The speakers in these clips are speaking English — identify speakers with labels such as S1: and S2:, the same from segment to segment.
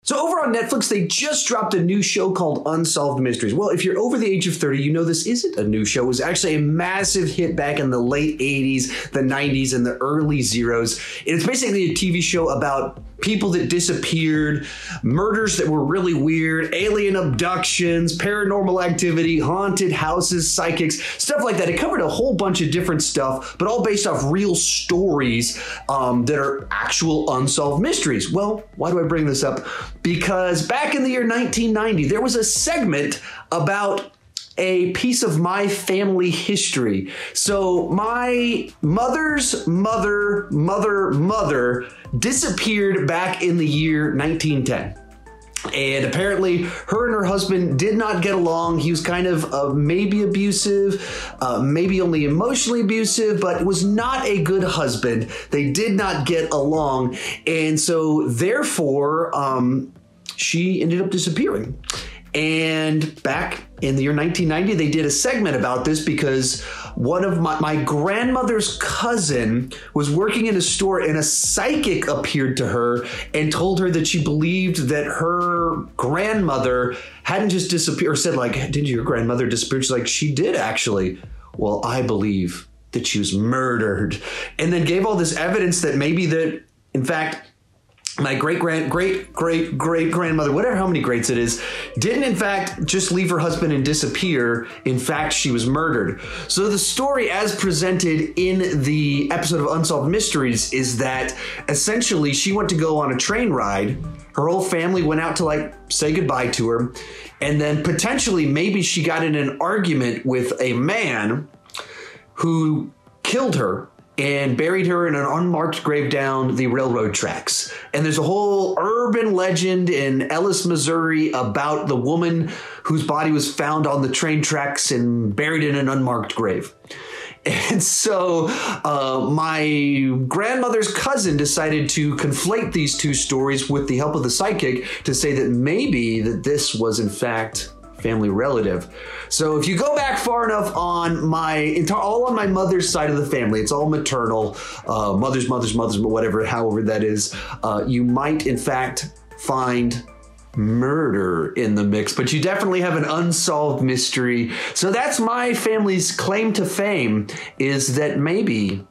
S1: So over on Netflix, they just dropped a new show called Unsolved Mysteries. Well, if you're over the age of 30, you know this isn't a new show. It was actually a massive hit back in the late 80s, the 90s, and the early zeros. And it's basically a TV show about people that disappeared, murders that were really weird, alien abductions, paranormal activity, haunted houses, psychics, stuff like that. It covered a whole bunch of different stuff, but all based off real stories that are actual unsolved mysteries. Well, why do I bring this up? Because back in the year 1990, there was a segment about a piece of my family history. So my mother's mother disappeared back in the year 1910. And apparently her and her husband did not get along. He was kind of maybe abusive, maybe only emotionally abusive, but was not a good husband. They did not get along. And so therefore, she ended up disappearing. And back in the year 1990, they did a segment about this because one of my grandmother's cousin was working in a store and a psychic appeared to her and told her that she believed that her grandmother hadn't just disappeared, or said like, did your grandmother disappear? She's like, she did actually. Well, I believe that she was murdered. And then gave all this evidence that maybe that, in fact, my great-grandmother, whatever, how many greats it is, didn't in fact just leave her husband and disappear. In fact, she was murdered. So the story as presented in the episode of Unsolved Mysteries is that essentially she went to go on a train ride. Her whole family went out to like say goodbye to her. And then potentially maybe she got in an argument with a man who killed her and buried her in an unmarked grave down the railroad tracks. And there's a whole urban legend in Ellis, Missouri about the woman whose body was found on the train tracks and buried in an unmarked grave. And so my grandmother's cousin decided to conflate these two stories with the help of the psychic to say that maybe that this was in fact family relative. So if you go back far enough on all on my mother's side of the family, it's all maternal, mothers, whatever, however that is, you might in fact find murder in the mix, but you definitely have an unsolved mystery. So that's my family's claim to fame, is that maybe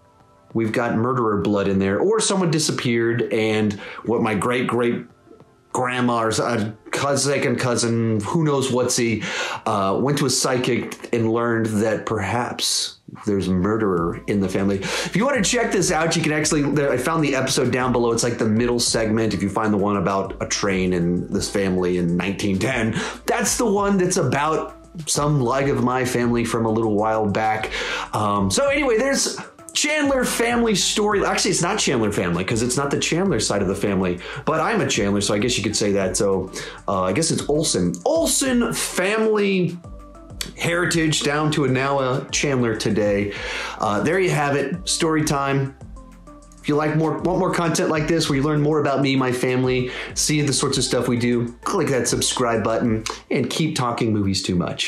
S1: we've got murderer blood in there, or someone disappeared and what my great-grandma or second cousin, who knows what's he, went to a psychic and learned that perhaps there's a murderer in the family. If you want to check this out, you can actually, I found the episode down below. It's like the middle segment. If you find the one about a train and this family in 1910, that's the one that's about some leg of my family from a little while back. So anyway, there's Chandler family story. Actually, it's not Chandler family because it's not the Chandler side of the family, but I'm a Chandler, so I guess you could say that. So I guess it's Olsen family heritage down to now a Chandler today. There you have it. Story time. If you want more content like this, where you learn more about me, my family, see the sorts of stuff we do, click that subscribe button and keep talking movies too much.